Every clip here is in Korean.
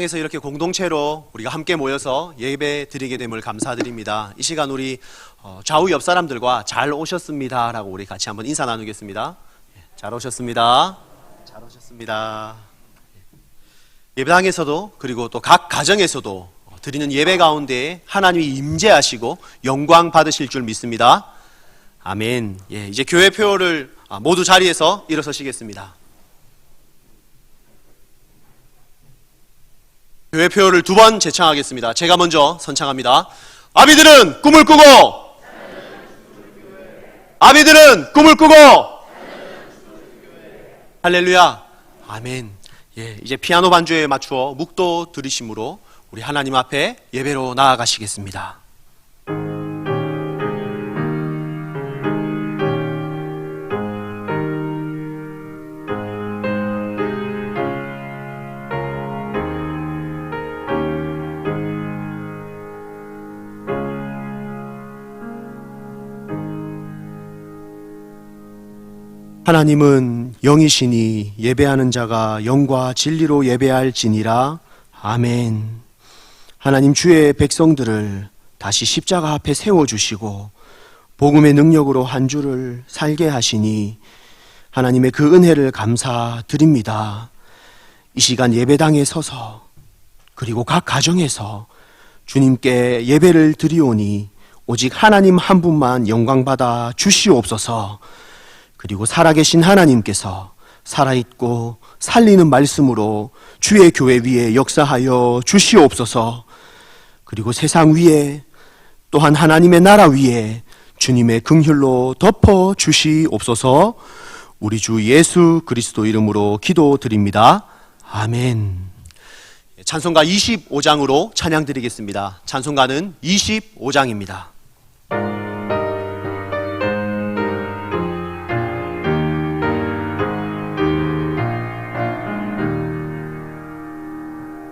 에서 이렇게 공동체로 우리가 함께 모여서 예배 드리게 됨을 감사드립니다. 이 시간 우리 좌우 옆 사람들과 잘 오셨습니다 라고 우리 같이 한번 인사 나누겠습니다. 잘 오셨습니다. 잘 오셨습니다. 예배당에서도 그리고 또 각 가정에서도 드리는 예배 가운데 하나님이 임재하시고 영광 받으실 줄 믿습니다. 아멘. 이제 교회 표를 모두 자리에서 일어서시겠습니다. 교회 표를 두 번 재창하겠습니다. 제가 먼저 선창합니다. 아비들은 꿈을 꾸고, 아비들은 꿈을 꾸고, 할렐루야, 아멘. 이제 피아노 반주에 맞추어 묵도 들으심으로 우리 하나님 앞에 예배로 나아가시겠습니다. 하나님은 영이시니 예배하는 자가 영과 진리로 예배할지니라. 아멘. 하나님, 주의 백성들을 다시 십자가 앞에 세워주시고 복음의 능력으로 한 주를 살게 하시니 하나님의 그 은혜를 감사드립니다. 이 시간 예배당에 서서 그리고 각 가정에서 주님께 예배를 드리오니 오직 하나님 한 분만 영광받아 주시옵소서. 그리고 살아계신 하나님께서 살아있고 살리는 말씀으로 주의 교회 위에 역사하여 주시옵소서. 그리고 세상 위에 또한 하나님의 나라 위에 주님의 긍휼로 덮어 주시옵소서. 우리 주 예수 그리스도 이름으로 기도드립니다. 아멘. 찬송가 25장으로 찬양 드리겠습니다. 찬송가는 25장입니다.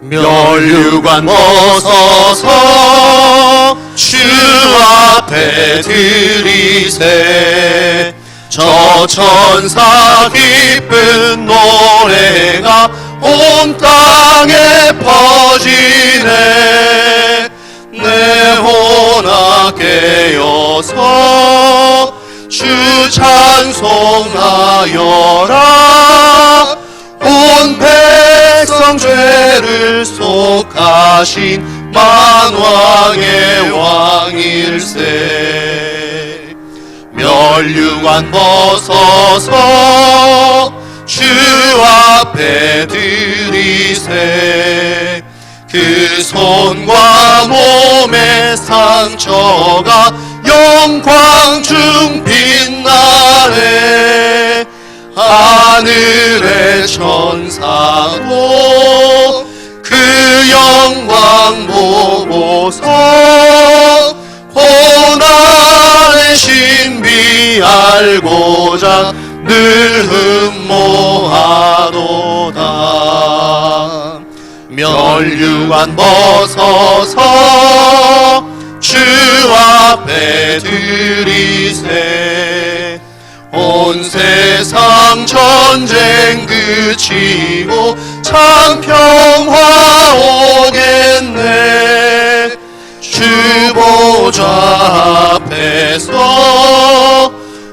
멸류관 벗어서 주 앞에 드리세. 저 천사 기쁜 노래가 온 땅에 퍼지네. 내 혼아 깨어서 주 찬송하여라. 온 백성 죄를 속하신 만왕의 왕일세. 멸류관 벗어서 주 앞에 드리세. 그 손과 몸의 상처가 영광 중 빛나네. 하늘의 천사도 그 영광 보고서 고난의 신비 알고자 늘 흠모하도다. 멸류관 벗어서 주 앞에 드리세. 온 세상 전쟁 그치고 참 평화 오겠네. 주 보좌 앞에서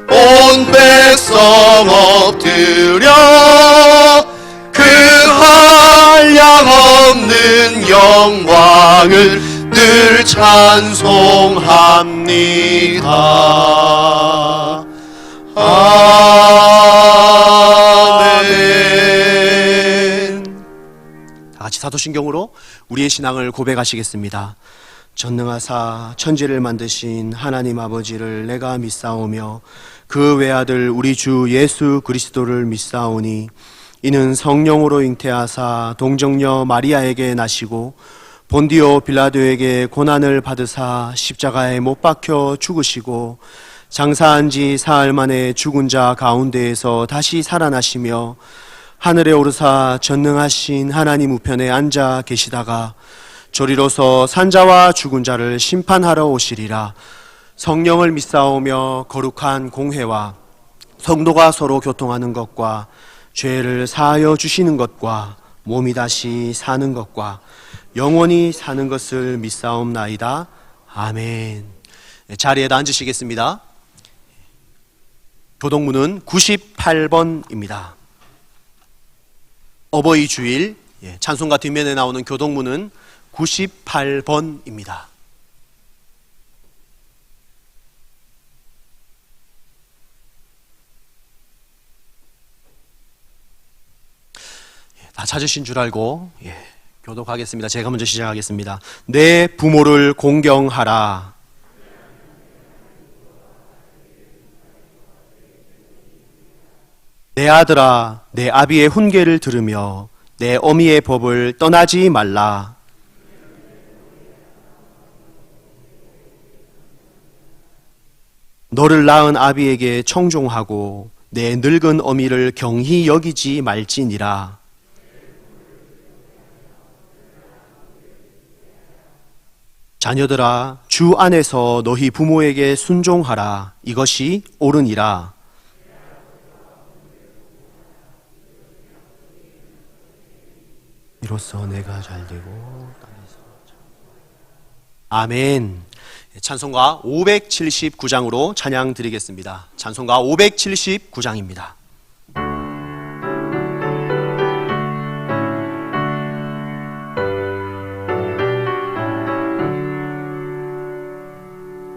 온 백성 엎드려 그 한량없는 영광을 늘 찬송합니다. 아멘. 다같이 사도신경으로 우리의 신앙을 고백하시겠습니다. 전능하사 천지를 만드신 하나님 아버지를 내가 믿사오며 그 외아들 우리 주 예수 그리스도를 믿사오니 이는 성령으로 잉태하사 동정녀 마리아에게 나시고 본디오 빌라도에게 고난을 받으사 십자가에 못 박혀 죽으시고 장사한 지 사흘 만에 죽은 자 가운데에서 다시 살아나시며 하늘에 오르사 전능하신 하나님 우편에 앉아 계시다가 저리로서 산자와 죽은 자를 심판하러 오시리라. 성령을 믿사오며 거룩한 공회와 성도가 서로 교통하는 것과 죄를 사하여 주시는 것과 몸이 다시 사는 것과 영원히 사는 것을 믿사옵나이다. 아멘. 자리에다 앉으시겠습니다. 교동문은 98번입니다. 어버이 주일 찬송가 뒷면에 나오는 교동문은 98번입니다. 다 찾으신 줄 알고 교독하겠습니다. 제가 먼저 시작하겠습니다. 내 부모를 공경하라. 내 아들아, 내 아비의 훈계를 들으며 내 어미의 법을 떠나지 말라. 너를 낳은 아비에게 청종하고 내 늙은 어미를 경히 여기지 말지니라. 자녀들아, 주 안에서 너희 부모에게 순종하라. 이것이 옳으니라. 이로써 내가 잘되고 아멘. 찬송가 579장으로 찬양 드리겠습니다. 찬송가 579장입니다.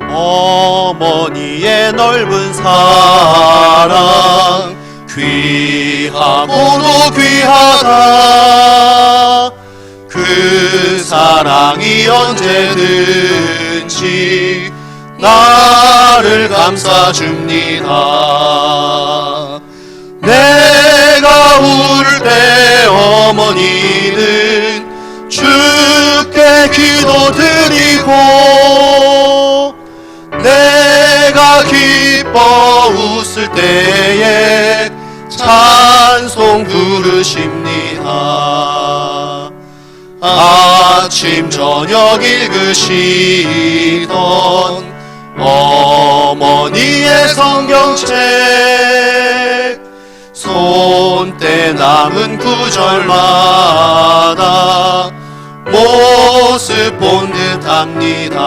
어머니의 넓은 사랑 귀하고도 귀하다. 그 사랑이 언제든지 나를 감싸줍니다. 내가 울 때 어머니는 주께 기도드리고 내가 기뻐 웃을 때에 찬송 부르십니다. 아침 저녁 읽으시던 어머니의 성경책 손때 남은 구절마다 모습 본 듯합니다.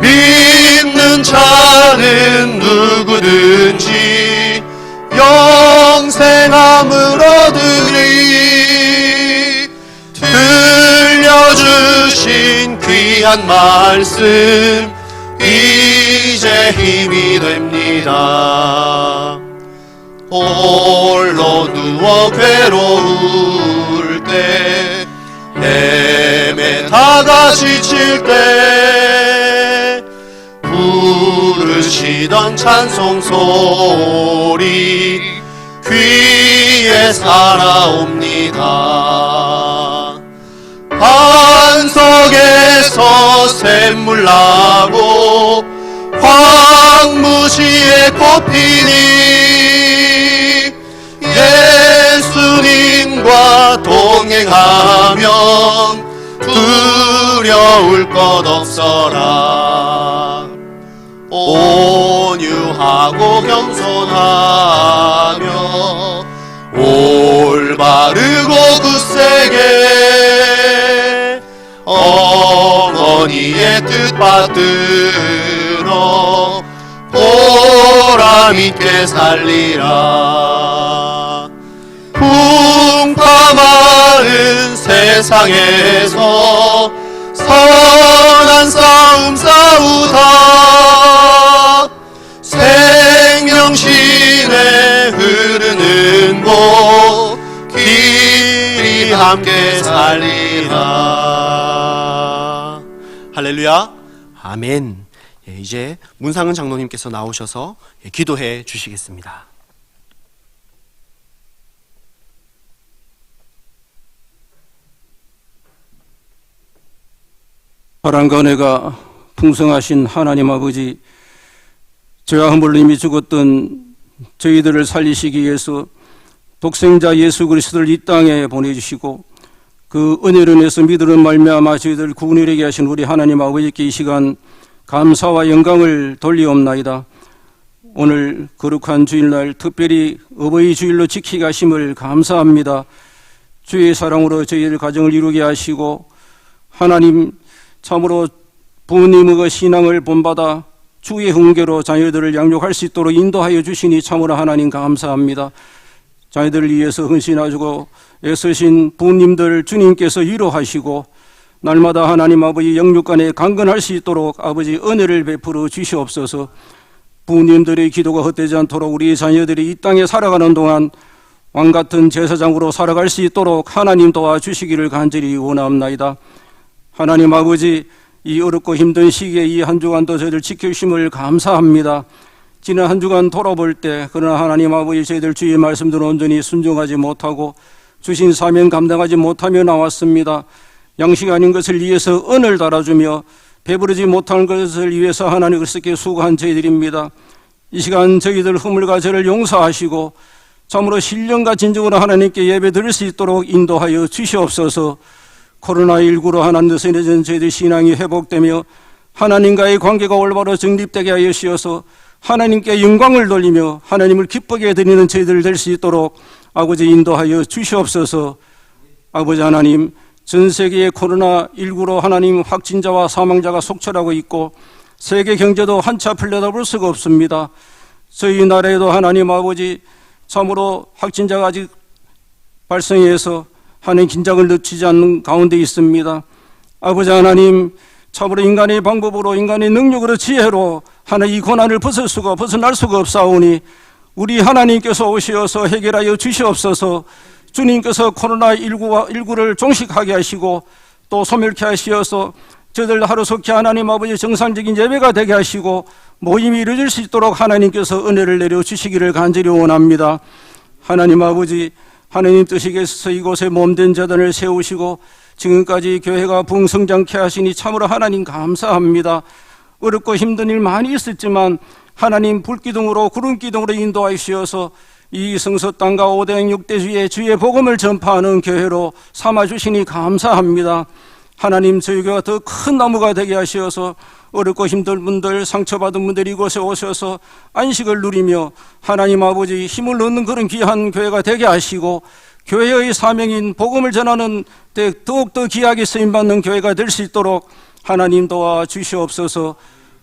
믿는 자는 누구든지 영생함을 얻으리. 들려주신 귀한 말씀 이제 힘이 됩니다. 홀로 누워 괴로울 때 헤매다가 지칠 때 부르시던 찬송 소리 귀에 살아옵니다. 반석에서 샘물 나고 황무지에 꽃피니 예수님과 동행하면 두려울 것 없어라. 온유하고 겸손하며 올바르고 굳세게 어머니의 뜻 받들어 보람있게 살리라. 풍파 많은 세상에서 선한 싸움 싸우다 생명신에 흐르는 곳 길이 함께 살리라. 할렐루야. 아멘. 이제 문상은 장로님께서 나오셔서 기도해 주시겠습니다. 사랑과 은혜가 풍성하신 하나님 아버지, 죄와 허물로 이미 죽었던 저희들을 살리시기 위해서 독생자 예수 그리스도를 이 땅에 보내주시고 그 은혜로 인해서 믿음으로 말미암아 저희들 구원을 이루게 하신 우리 하나님 아버지께 이 시간 감사와 영광을 돌리옵나이다. 오늘 거룩한 주일날 특별히 어버이 주일로 지키게 하심을 감사합니다. 주의 사랑으로 저희들 가정을 이루게 하시고 하나님 참으로 부모님의 그 신앙을 본받아 주의 훈계로 자녀들을 양육할 수 있도록 인도하여 주시니 참으로 하나님 감사합니다. 자녀들을 위해서 헌신하시고 애쓰신 부모님들 주님께서 위로하시고 날마다 하나님 아버지 영육간에 강건할 수 있도록 아버지 은혜를 베풀어 주시옵소서. 부모님들의 기도가 헛되지 않도록 우리 자녀들이 이 땅에 살아가는 동안 왕같은 제사장으로 살아갈 수 있도록 하나님 도와주시기를 간절히 원합니다. 하나님 아버지, 이 어렵고 힘든 시기에 이 한 주간도 저희들 지켜주심을 감사합니다. 지난 한 주간 돌아볼 때 그러나 하나님 아버지 저희들 주의 말씀대로 온전히 순종하지 못하고 주신 사명 감당하지 못하며 나왔습니다. 양식 아닌 것을 위해서 은을 달아주며 배부르지 못한 것을 위해서 하나님 그리스도께 수고한 저희들입니다. 이 시간 저희들 허물과 죄를 용서하시고 참으로 신령과 진정으로 하나님께 예배 드릴 수 있도록 인도하여 주시옵소서. 코로나19로 하나님 세뇌전 저희들 신앙이 회복되며 하나님과의 관계가 올바로 정립되게 하여 주셔서 하나님께 영광을 돌리며 하나님을 기쁘게 드리는 저희들 될 수 있도록 아버지 인도하여 주시옵소서. 아버지 하나님, 전 세계의 코로나19로 하나님 확진자와 사망자가 속출하고 있고 세계 경제도 한치 앞을 내다볼 수가 없습니다. 저희 나라에도 하나님 아버지 참으로 확진자가 아직 발생해서 하나님 긴장을 늦추지 않는 가운데 있습니다. 아버지 하나님, 참으로 인간의 방법으로 인간의 능력으로 지혜로 하나님 이 고난을 벗어날 수가 없사오니 우리 하나님께서 오시어서 해결하여 주시옵소서. 주님께서 코로나19를 종식하게 하시고 또 소멸케 하시어서 저들 하루속히 하나님 아버지 정상적인 예배가 되게 하시고 모임이 이루어질 수 있도록 하나님께서 은혜를 내려주시기를 간절히 원합니다. 하나님 아버지, 하나님 뜻이께서 이곳에 몸된 재단을 세우시고 지금까지 교회가 부흥성장케 하시니 참으로 하나님 감사합니다. 어렵고 힘든 일 많이 있었지만 하나님 불기둥으로 구름기둥으로 인도하여 주셔서 이 성서 땅과 5대 6대 주의 주의 복음을 전파하는 교회로 삼아주시니 감사합니다. 하나님 저희 교회가 더 큰 나무가 되게 하셔서 어렵고 힘든 분들, 상처받은 분들이 이곳에 오셔서 안식을 누리며 하나님 아버지 힘을 얻는 그런 귀한 교회가 되게 하시고 교회의 사명인 복음을 전하는 데 더욱더 귀하게 쓰임받는 교회가 될 수 있도록 하나님 도와주시옵소서.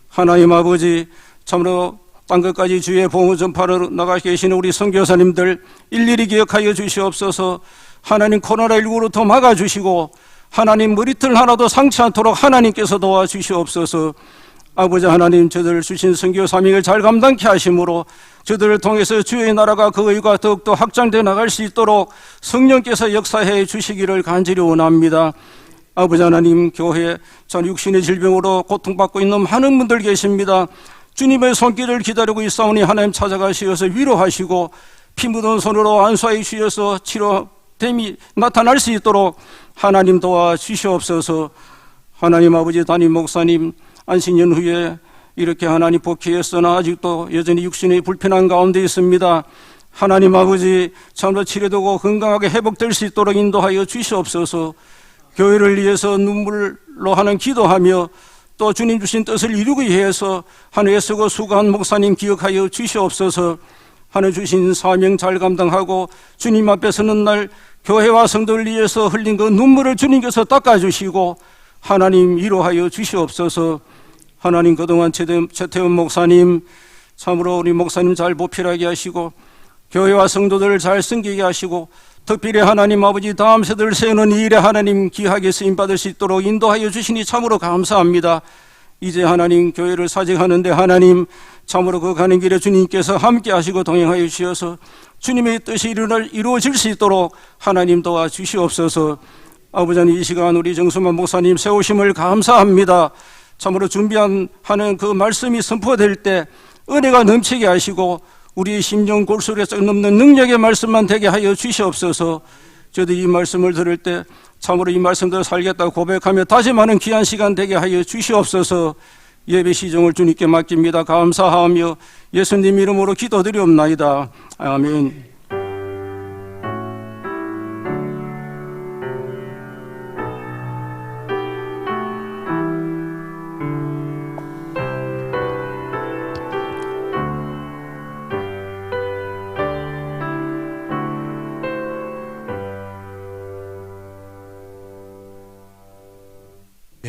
하나님 아버지, 참으로 땅끝까지 주의 복음 전파로 나가 계시는 우리 선교사님들 일일이 기억하여 주시옵소서. 하나님 코로나19로부터 막아주시고 하나님 머리털 하나도 상치 않도록 하나님께서 도와주시옵소서. 아버지 하나님, 저들을 주신 선교 사명을 잘 감당케 하심으로 저들을 통해서 주의 나라가 그 의가 더욱더 확장되어 나갈 수 있도록 성령께서 역사해 주시기를 간절히 원합니다. 아버지 하나님, 교회 전 육신의 질병으로 고통받고 있는 많은 분들 계십니다. 주님의 손길을 기다리고 있사오니 하나님 찾아가시어서 위로하시고 피 묻은 손으로 안수하여 주셔서 치료됨이 나타날 수 있도록 하나님 도와주시옵소서. 하나님 아버지, 담임 목사님 안식년 후에 이렇게 하나님 복귀했으나 아직도 여전히 육신의 불편한 가운데 있습니다. 하나님 아버지, 참으로 치료되고 건강하게 회복될 수 있도록 인도하여 주시옵소서. 교회를 위해서 눈물로 하는 기도하며 또 주님 주신 뜻을 이루기 위해서 하늘에 쓰고 수고한 목사님 기억하여 주시옵소서. 하늘 주신 사명 잘 감당하고 주님 앞에 서는 날 교회와 성도를 위해서 흘린 그 눈물을 주님께서 닦아주시고 하나님 위로하여 주시옵소서. 하나님, 그동안 최태원 목사님 참으로 우리 목사님 잘 보필하게 하시고 교회와 성도들을 잘 섬기게 하시고 특별히 하나님 아버지 다음 세대를 세우는 이 일에 하나님 귀하게 쓰임받을 수 있도록 인도하여 주시니 참으로 감사합니다. 이제 하나님 교회를 사직하는데 하나님 참으로 그 가는 길에 주님께서 함께 하시고 동행하여 주셔서 주님의 뜻이 이루어질 수 있도록 하나님 도와주시옵소서. 아버지 하나님, 이 시간 우리 정수만 목사님 세우심을 감사합니다. 참으로 준비하는 그 말씀이 선포될 때 은혜가 넘치게 하시고 우리의 심령 골수에 넘는 능력의 말씀만 되게 하여 주시옵소서. 저도 이 말씀을 들을 때 참으로 이 말씀대로 살겠다고 고백하며 다짐하는 귀한 시간 되게 하여 주시옵소서. 예배 시정을 주님께 맡깁니다. 감사하며 예수님 이름으로 기도드리옵나이다. 아멘.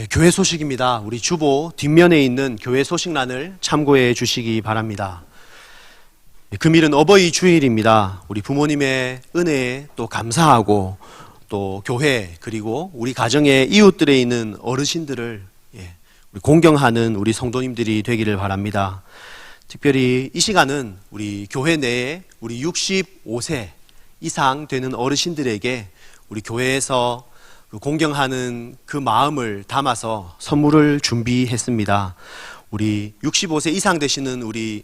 예, 교회 소식입니다. 우리 주보 뒷면에 있는 교회 소식란을 참고해 주시기 바랍니다. 예, 금일은 어버이 주일입니다. 우리 부모님의 은혜에 또 감사하고 또 교회 그리고 우리 가정의 이웃들에 있는 어르신들을 우리 공경하는 우리 성도님들이 되기를 바랍니다. 특별히 이 시간은 우리 교회 내에 우리 65세 이상 되는 어르신들에게 우리 교회에서 공경하는 그 마음을 담아서 선물을 준비했습니다. 우리 65세 이상 되시는 우리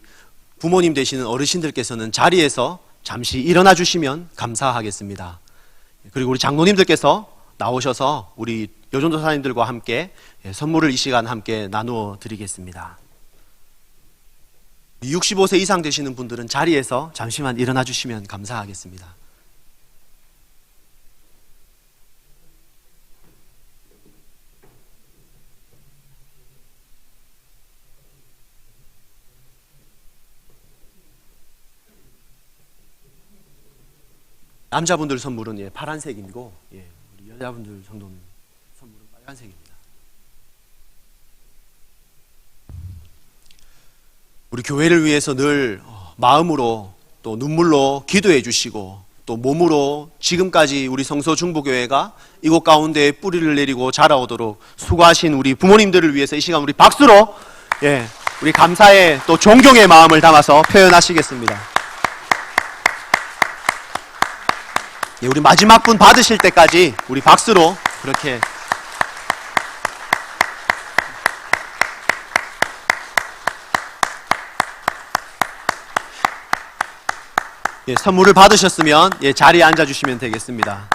부모님 되시는 어르신들께서는 자리에서 잠시 일어나 주시면 감사하겠습니다. 그리고 우리 장로님들께서 나오셔서 우리 여전도사님들과 함께 선물을 이 시간 함께 나누어 드리겠습니다. 65세 이상 되시는 분들은 자리에서 잠시만 일어나 주시면 감사하겠습니다. 남자분들 선물은 파란색이고 우리 여자분들 정도는 선물은 빨간색입니다. 우리 교회를 위해서 늘 마음으로 또 눈물로 기도해 주시고 또 몸으로 지금까지 우리 성서 중보교회가 이곳 가운데 뿌리를 내리고 자라오도록 수고하신 우리 부모님들을 위해서 이 시간 우리 박수로 우리 감사의 또 존경의 마음을 담아서 표현하시겠습니다. 우리 마지막 분 받으실 때까지 우리 박수로 그렇게 선물을 받으셨으면 자리에 앉아주시면 되겠습니다.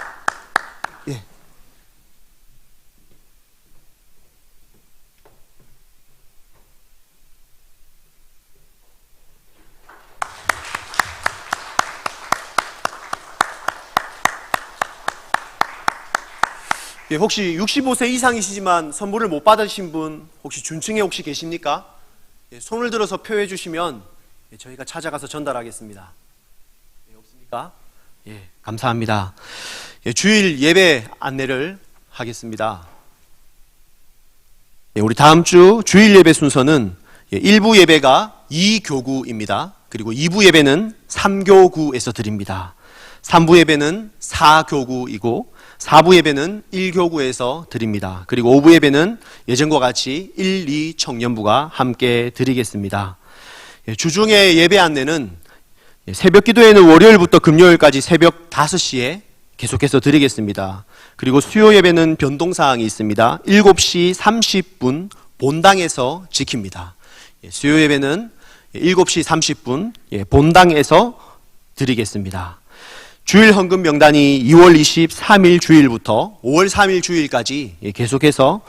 혹시 65세 이상이시지만 선물을 못 받으신 분 혹시 준층에 혹시 계십니까? 손을 들어서 표해 주시면 저희가 찾아가서 전달하겠습니다. 없습니까? 감사합니다. 주일 예배 안내를 하겠습니다. 우리 다음 주 주일 예배 순서는 1부 예배가 2교구입니다. 그리고 2부 예배는 3교구에서 드립니다. 3부 예배는 4교구이고 4부 예배는 1교구에서 드립니다. 그리고 5부 예배는 예전과 같이 1, 2 청년부가 함께 드리겠습니다. 주중의 예배 안내는 새벽 기도회는 월요일부터 금요일까지 새벽 5시에 계속해서 드리겠습니다. 그리고 수요 예배는 변동사항이 있습니다. 7시 30분 본당에서 지킵니다. 수요 예배는 7시 30분 본당에서 드리겠습니다. 주일 헌금 명단이 2월 23일 주일부터 5월 3일 주일까지 계속해서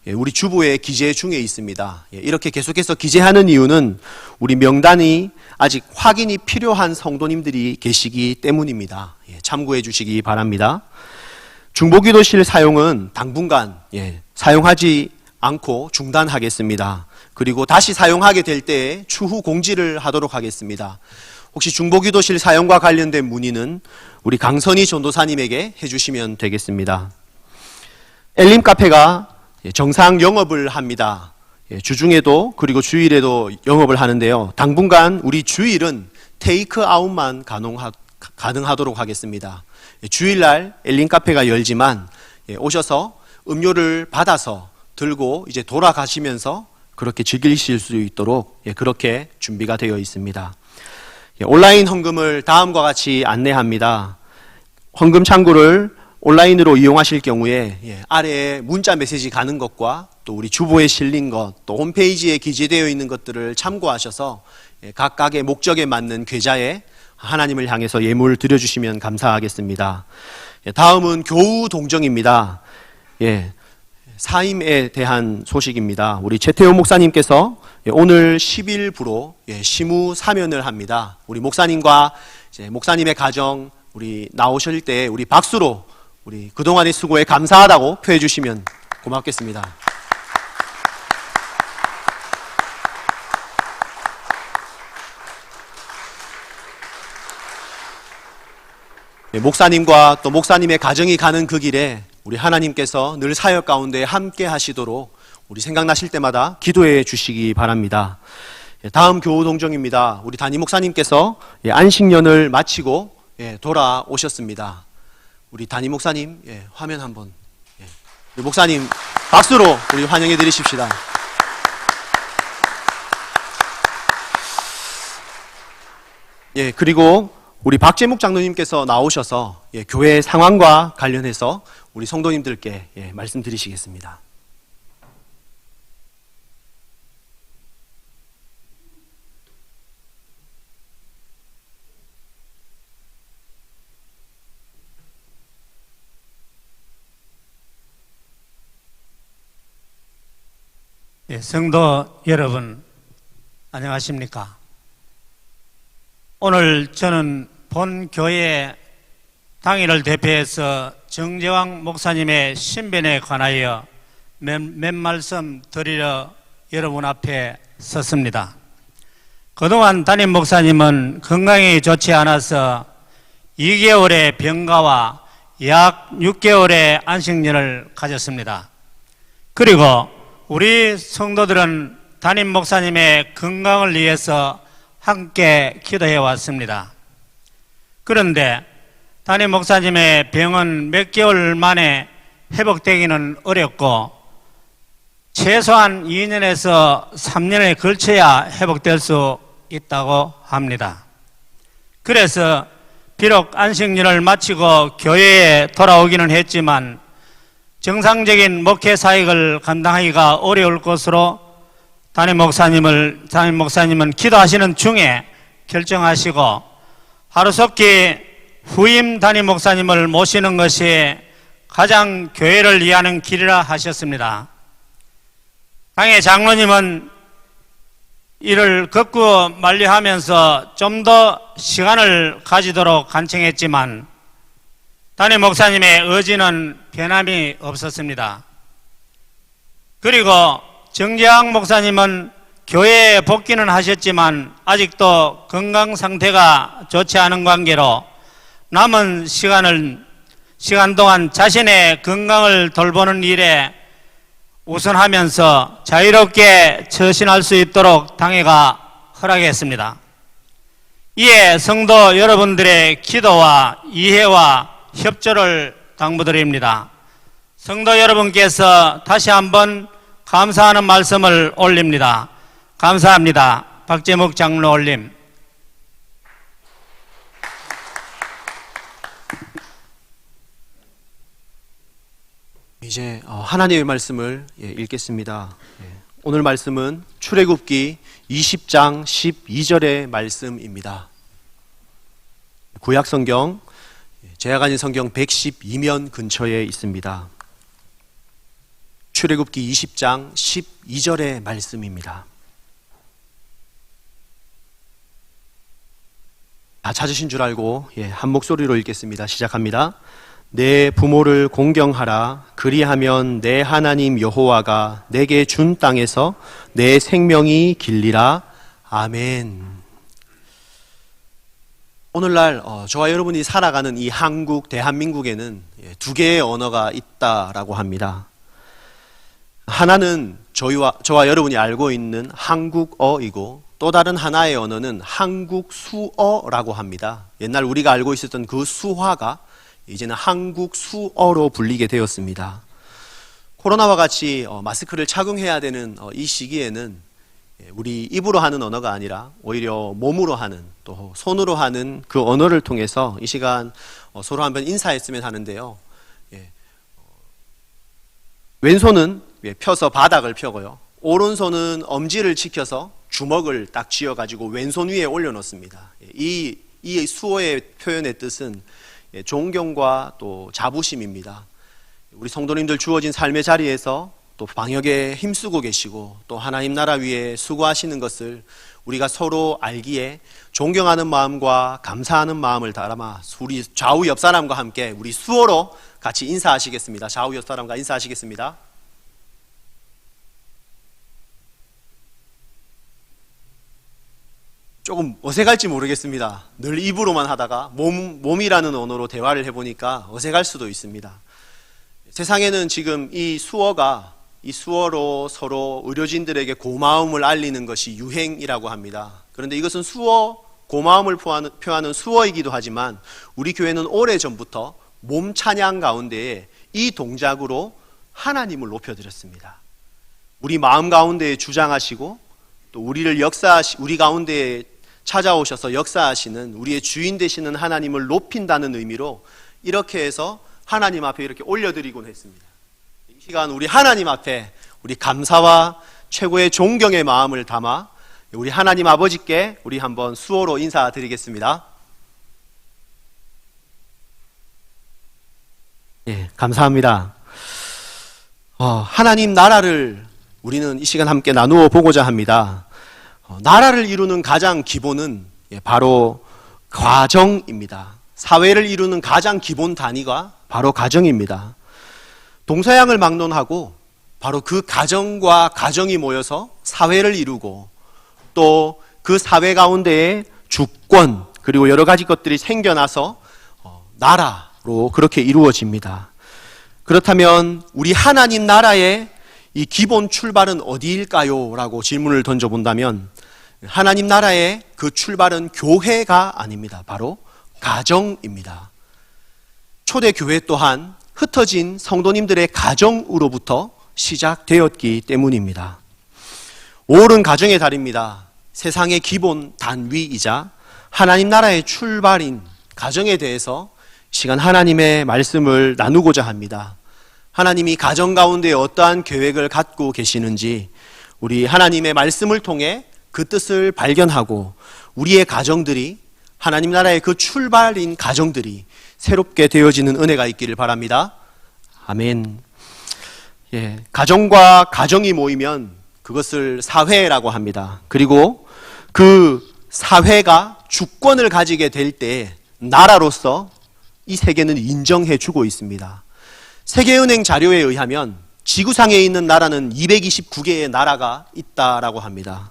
우리 주보에 기재 중에 있습니다. 이렇게 계속해서 기재하는 이유는 우리 명단이 아직 확인이 필요한 성도님들이 계시기 때문입니다. 참고해 주시기 바랍니다. 중보기도실 사용은 당분간 사용하지 않고 중단하겠습니다. 그리고 다시 사용하게 될 때에 추후 공지를 하도록 하겠습니다. 혹시 중보기도실 사용과 관련된 문의는 우리 강선희 전도사님에게 해주시면 되겠습니다. 엘림 카페가 정상 영업을 합니다. 주중에도 그리고 주일에도 영업을 하는데요. 당분간 우리 주일은 테이크아웃만 가능하도록 하겠습니다. 주일날 엘림 카페가 열지만 오셔서 음료를 받아서 들고 이제 돌아가시면서 그렇게 즐기실 수 있도록 그렇게 준비가 되어 있습니다. 온라인 헌금을 다음과 같이 안내합니다. 헌금 창구를 온라인으로 이용하실 경우에 아래에 문자 메시지 가는 것과 또 우리 주보에 실린 것, 또 홈페이지에 기재되어 있는 것들을 참고하셔서 각각의 목적에 맞는 계좌에 하나님을 향해서 예물 드려주시면 감사하겠습니다. 다음은 교우 동정입니다. 사임에 대한 소식입니다. 우리 최태호 목사님께서 오늘 10일부로 시무 사면을 합니다. 우리 목사님과 목사님의 가정 우리 나오실 때 우리 박수로 우리 그동안의 수고에 감사하다고 표해 주시면 고맙겠습니다. 목사님과 또 목사님의 가정이 가는 그 길에 우리 하나님께서 늘 사역 가운데 함께 하시도록 우리 생각나실 때마다 기도해 주시기 바랍니다. 다음 교우 동정입니다. 우리 담임 목사님께서 안식년을 마치고 돌아오셨습니다. 우리 담임 목사님 화면 한번, 우리 목사님 박수로 우리 환영해 드리십시다. 그리고 우리 박재묵 장로님께서 나오셔서 교회 상황과 관련해서 우리 성도님들께 말씀드리시겠습니다. 성도 여러분, 안녕하십니까? 오늘 저는 본 교회 당회를 대표해서 정재왕 목사님의 신변에 관하여 몇 말씀 드리려 여러분 앞에 섰습니다. 그동안 담임 목사님은 건강이 좋지 않아서 2개월의 병가와 약 6개월의 안식년을 가졌습니다. 그리고 우리 성도들은 담임 목사님의 건강을 위해서 함께 기도해 왔습니다. 그런데 담임 목사님의 병은 몇 개월 만에 회복되기는 어렵고 최소한 2년에서 3년에 걸쳐야 회복될 수 있다고 합니다. 그래서 비록 안식년을 마치고 교회에 돌아오기는 했지만 정상적인 목회 사역을 감당하기가 어려울 것으로 담임 목사님은 기도하시는 중에 결정하시고 하루속히 후임 담임 목사님을 모시는 것이 가장 교회를 위하는 길이라 하셨습니다. 당의 장로님은 이를 극구 만류하면서 좀 더 시간을 가지도록 간청했지만 담임 목사님의 의지는 변함이 없었습니다. 그리고 정재왕 목사님은 교회에 복귀는 하셨지만 아직도 건강 상태가 좋지 않은 관계로 남은 시간 동안 자신의 건강을 돌보는 일에 우선하면서 자유롭게 처신할 수 있도록 당회가 허락했습니다. 이에 성도 여러분들의 기도와 이해와 협조를 당부드립니다. 성도 여러분께서 다시 한번 감사하는 말씀을 올립니다. 감사합니다. 박재묵 장로 올림. 이제 하나님의 말씀을 읽겠습니다. 오늘 말씀은 출애굽기 20장 12절의 말씀입니다. 구약성경 제약아닌 성경 112면 근처에 있습니다. 출애굽기 20장 12절의 말씀입니다. 다 찾으신 줄 알고 한 목소리로 읽겠습니다. 시작합니다. 내 부모를 공경하라. 그리하면 내 하나님 여호와가 내게 준 땅에서 내 생명이 길리라. 아멘. 오늘날 저와 여러분이 살아가는 이 한국, 대한민국에는 두 개의 언어가 있다라고 합니다. 하나는 저와 여러분이 알고 있는 한국어이고 또 다른 하나의 언어는 한국수어라고 합니다. 옛날 우리가 알고 있었던 그 수화가 이제는 한국수어로 불리게 되었습니다. 코로나와 같이 마스크를 착용해야 되는 이 시기에는 우리 입으로 하는 언어가 아니라 오히려 몸으로 하는 또 손으로 하는 그 언어를 통해서 이 시간 서로 한번 인사했으면 하는데요. 왼손은 펴서 바닥을 펴고요. 오른손은 엄지를 지켜서 주먹을 딱 쥐어가지고 왼손 위에 올려놓습니다. 이 수어의 표현의 뜻은 존경과 또 자부심입니다. 우리 성도님들 주어진 삶의 자리에서 또 방역에 힘쓰고 계시고 또 하나님 나라 위에 수고하시는 것을 우리가 서로 알기에 존경하는 마음과 감사하는 마음을 담아 우리 좌우 옆 사람과 함께 우리 수어로 같이 인사하시겠습니다. 좌우 옆 사람과 인사하시겠습니다. 조금 어색할지 모르겠습니다. 늘 입으로만 하다가 몸이라는 언어로 대화를 해보니까 어색할 수도 있습니다. 세상에는 지금 이 수어로 서로 의료진들에게 고마움을 알리는 것이 유행이라고 합니다. 그런데 이것은 고마움을 표하는 수어이기도 하지만 우리 교회는 오래전부터 몸 찬양 가운데에 이 동작으로 하나님을 높여드렸습니다. 우리 마음 가운데에 주장하시고 또 우리 가운데에 찾아오셔서 역사하시는 우리의 주인 되시는 하나님을 높인다는 의미로 이렇게 해서 하나님 앞에 이렇게 올려드리곤 했습니다. 이 시간 우리 하나님 앞에 우리 감사와 최고의 존경의 마음을 담아 우리 하나님 아버지께 우리 한번 수어로 인사드리겠습니다. 예, 감사합니다. 하나님 나라를 우리는 이 시간 함께 나누어 보고자 합니다. 나라를 이루는 가장 기본은 바로 가정입니다. 사회를 이루는 가장 기본 단위가 바로 가정입니다. 동서양을 막론하고 바로 그 가정과 가정이 모여서 사회를 이루고 또 그 사회 가운데에 주권 그리고 여러 가지 것들이 생겨나서 나라로 그렇게 이루어집니다. 그렇다면 우리 하나님 나라의 이 기본 출발은 어디일까요? 라고 질문을 던져본다면 하나님 나라의 그 출발은 교회가 아닙니다. 바로 가정입니다. 초대교회 또한 흩어진 성도님들의 가정으로부터 시작되었기 때문입니다. 5월은 가정의 달입니다. 세상의 기본 단위이자 하나님 나라의 출발인 가정에 대해서 시간 하나님의 말씀을 나누고자 합니다. 하나님이 가정 가운데 어떠한 계획을 갖고 계시는지 우리 하나님의 말씀을 통해 그 뜻을 발견하고 우리의 가정들이 하나님 나라의 그 출발인 가정들이 새롭게 되어지는 은혜가 있기를 바랍니다. 아멘. 예, 가정과 가정이 모이면 그것을 사회라고 합니다. 그리고 그 사회가 주권을 가지게 될 때 나라로서 이 세계는 인정해 주고 있습니다. 세계은행 자료에 의하면 지구상에 있는 나라는 229개의 나라가 있다라고 합니다.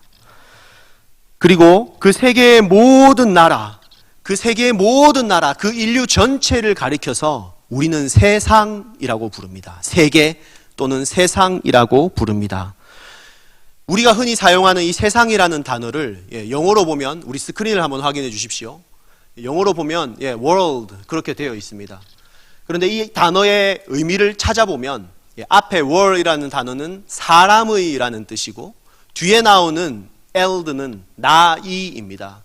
그리고 그 세계의 모든 나라, 그 인류 전체를 가리켜서 우리는 세상이라고 부릅니다. 세계 또는 세상이라고 부릅니다. 우리가 흔히 사용하는 이 세상이라는 단어를 영어로 보면 우리 스크린을 한번 확인해 주십시오. 영어로 보면 world 그렇게 되어 있습니다. 그런데 이 단어의 의미를 찾아보면 앞에 world이라는 단어는 사람의라는 뜻이고 뒤에 나오는 el드는 나이입니다.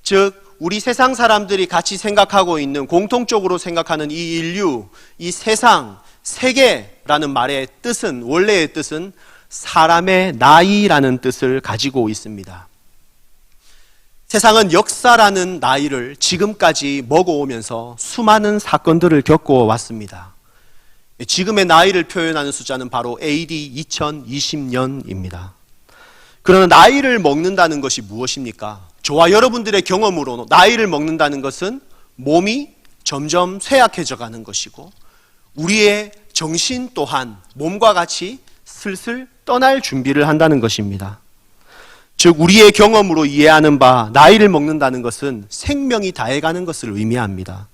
즉 우리 세상 사람들이 같이 생각하고 있는 공통적으로 생각하는 이 인류, 이 세상, 세계라는 말의 뜻은 원래의 뜻은 사람의 나이라는 뜻을 가지고 있습니다. 세상은 역사라는 나이를 지금까지 먹어오면서 수많은 사건들을 겪어왔습니다. 지금의 나이를 표현하는 숫자는 바로 AD 2020년입니다. 그러나 나이를 먹는다는 것이 무엇입니까? 저와 여러분들의 경험으로 나이를 먹는다는 것은 몸이 점점 쇠약해져 가는 것이고 우리의 정신 또한 몸과 같이 슬슬 떠날 준비를 한다는 것입니다. 즉 우리의 경험으로 이해하는 바 나이를 먹는다는 것은 생명이 다해가는 것을 의미합니다.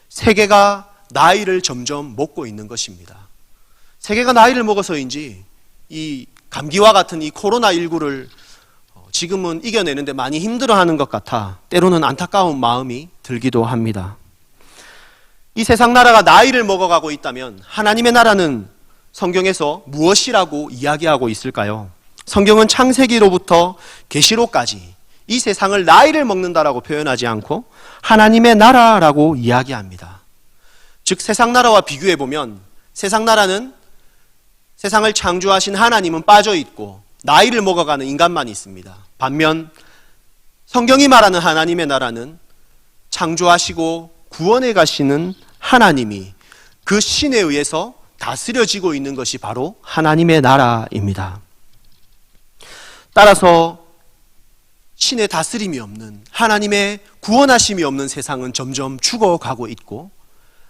세계가 나이를 점점 먹고 있는 것입니다. 세계가 나이를 먹어서인지 이 감기와 같은 이 코로나19를 지금은 이겨내는데 많이 힘들어하는 것 같아 때로는 안타까운 마음이 들기도 합니다. 이 세상 나라가 나이를 먹어가고 있다면 하나님의 나라는 성경에서 무엇이라고 이야기하고 있을까요? 성경은 창세기로부터 계시록까지 이 세상을 나이를 먹는다라고 표현하지 않고 하나님의 나라라고 이야기합니다. 즉 세상 나라와 비교해 보면 세상 나라는 세상을 창조하신 하나님은 빠져 있고 나이를 먹어가는 인간만 있습니다. 반면 성경이 말하는 하나님의 나라는 창조하시고 구원해 가시는 하나님이 그 신에 의해서 다스려지고 있는 것이 바로 하나님의 나라입니다. 따라서 신의 다스림이 없는 하나님의 구원하심이 없는 세상은 점점 죽어가고 있고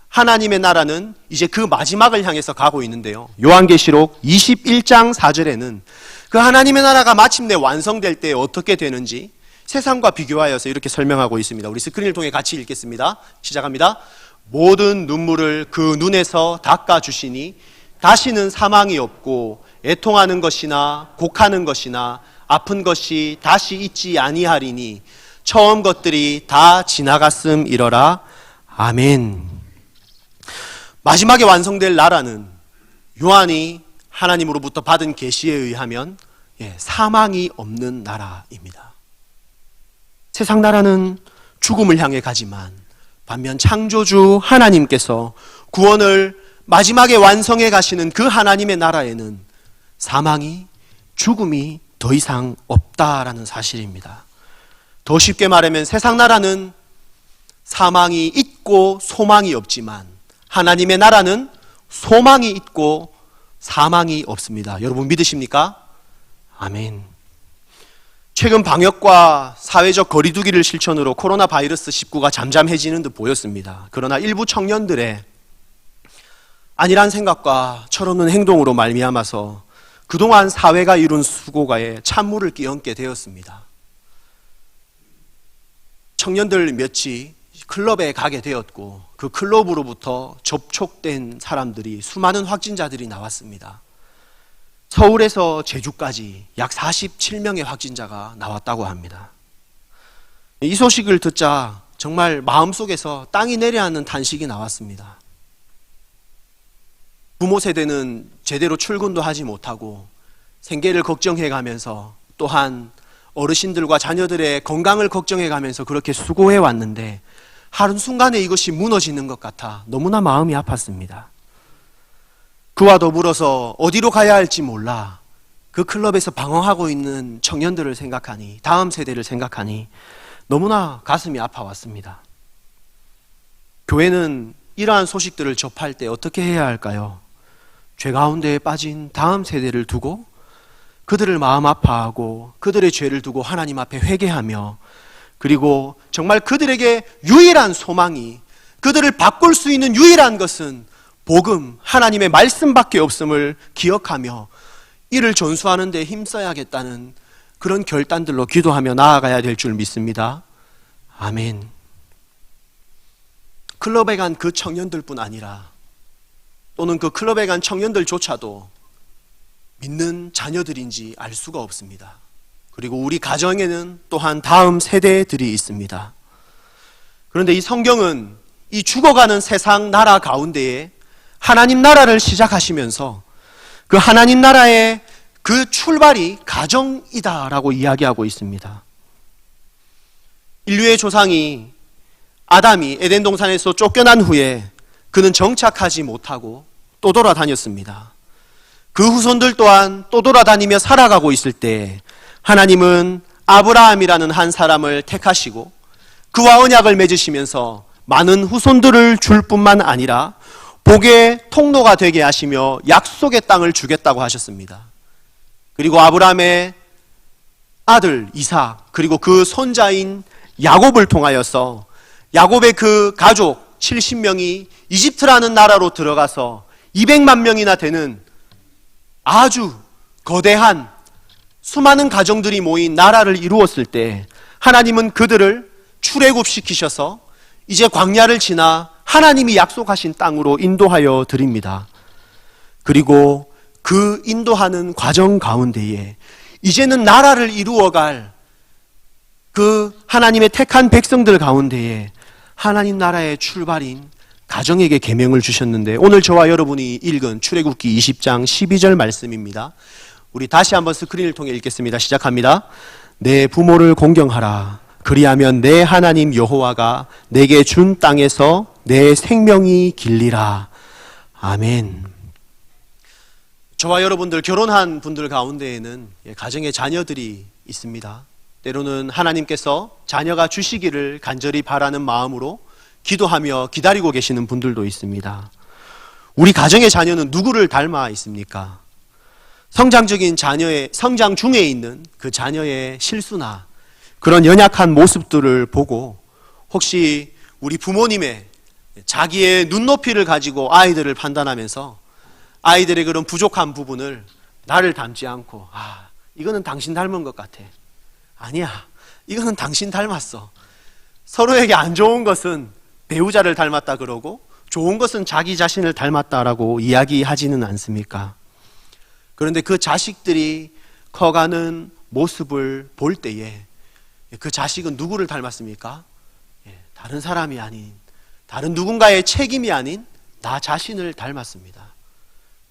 하나님의 나라는 이제 그 마지막을 향해서 가고 있는데요. 요한계시록 21장 4절에는 그 하나님의 나라가 마침내 완성될 때 어떻게 되는지 세상과 비교하여서 이렇게 설명하고 있습니다. 우리 스크린을 통해 같이 읽겠습니다. 시작합니다. 모든 눈물을 그 눈에서 닦아주시니 다시는 사망이 없고 애통하는 것이나 곡하는 것이나 아픈 것이 다시 있지 아니하리니 처음 것들이 다 지나갔음이러라. 아멘. 마지막에 완성될 나라는 요한이 하나님으로부터 받은 계시에 의하면 사망이 없는 나라입니다. 세상 나라는 죽음을 향해 가지만 반면 창조주 하나님께서 구원을 마지막에 완성해 가시는 그 하나님의 나라에는 사망이, 죽음이 더 이상 없다라는 사실입니다. 더 쉽게 말하면 세상 나라는 사망이 있고 소망이 없지만 하나님의 나라는 소망이 있고 사망이 없습니다. 여러분 믿으십니까? 아멘. 최근 방역과 사회적 거리두기를 실천으로 코로나 바이러스 19가 잠잠해지는 듯 보였습니다. 그러나 일부 청년들의 안일한 생각과 철없는 행동으로 말미암아서 그동안 사회가 이룬 수고가에 찬물을 끼얹게 되었습니다. 청년들 몇이 클럽에 가게 되었고 그 클럽으로부터 접촉된 사람들이 수많은 확진자들이 나왔습니다. 서울에서 제주까지 약 47명의 확진자가 나왔다고 합니다. 이 소식을 듣자 정말 마음속에서 땅이 내려앉는 탄식이 나왔습니다. 부모 세대는 제대로 출근도 하지 못하고 생계를 걱정해 가면서 또한 어르신들과 자녀들의 건강을 걱정해 가면서 그렇게 수고해 왔는데 한순간에 이것이 무너지는 것 같아 너무나 마음이 아팠습니다. 그와 더불어서 어디로 가야 할지 몰라 그 클럽에서 방황하고 있는 청년들을 생각하니, 다음 세대를 생각하니 너무나 가슴이 아파왔습니다. 교회는 이러한 소식들을 접할 때 어떻게 해야 할까요? 죄 가운데에 빠진 다음 세대를 두고 그들을 마음 아파하고 그들의 죄를 두고 하나님 앞에 회개하며 그리고 정말 그들에게 유일한 소망이, 그들을 바꿀 수 있는 유일한 것은 복음, 하나님의 말씀밖에 없음을 기억하며 이를 전수하는 데 힘써야겠다는 그런 결단들로 기도하며 나아가야 될 줄 믿습니다. 아멘. 클럽에 간 그 청년들뿐 아니라 또는 그 클럽에 간 청년들조차도 믿는 자녀들인지 알 수가 없습니다. 그리고 우리 가정에는 또한 다음 세대들이 있습니다. 그런데 이 성경은 이 죽어가는 세상 나라 가운데에 하나님 나라를 시작하시면서 그 하나님 나라의 그 출발이 가정이다라고 이야기하고 있습니다. 인류의 조상이 아담이 에덴 동산에서 쫓겨난 후에 그는 정착하지 못하고 또 돌아다녔습니다. 그 후손들 또한 또 돌아다니며 살아가고 있을 때 하나님은 아브라함이라는 한 사람을 택하시고 그와 언약을 맺으시면서 많은 후손들을 줄 뿐만 아니라 복의 통로가 되게 하시며 약속의 땅을 주겠다고 하셨습니다. 그리고 아브라함의 아들 이삭 그리고 그 손자인 야곱을 통하여서 야곱의 그 가족 70명이 이집트라는 나라로 들어가서 200만 명이나 되는 아주 거대한 수많은 가정들이 모인 나라를 이루었을 때 하나님은 그들을 출애굽시키셔서 이제 광야를 지나 하나님이 약속하신 땅으로 인도하여 드립니다. 그리고 그 인도하는 과정 가운데에 이제는 나라를 이루어갈 그 하나님의 택한 백성들 가운데에 하나님 나라의 출발인 가정에게 계명을 주셨는데 오늘 저와 여러분이 읽은 출애굽기 20장 12절 말씀입니다. 우리 다시 한번 스크린을 통해 읽겠습니다. 시작합니다. 내 부모를 공경하라. 그리하면 내 하나님 여호와가 내게 준 땅에서 내 생명이 길리라. 아멘. 저와 여러분들 결혼한 분들 가운데에는 가정에 자녀들이 있습니다. 때로는 하나님께서 자녀가 주시기를 간절히 바라는 마음으로 기도하며 기다리고 계시는 분들도 있습니다. 우리 가정의 자녀는 누구를 닮아 있습니까? 성장 중에 있는 그 자녀의 실수나 그런 연약한 모습들을 보고 혹시 우리 부모님의 자기의 눈높이를 가지고 아이들을 판단하면서 아이들의 그런 부족한 부분을 나를 닮지 않고 이거는 당신 닮은 것 같아. 아니야, 이거는 당신 닮았어. 서로에게 안 좋은 것은 배우자를 닮았다 그러고 좋은 것은 자기 자신을 닮았다라고 이야기하지는 않습니까? 그런데 그 자식들이 커가는 모습을 볼 때에 그 자식은 누구를 닮았습니까? 다른 사람이 아닌, 다른 누군가의 책임이 아닌 나 자신을 닮았습니다.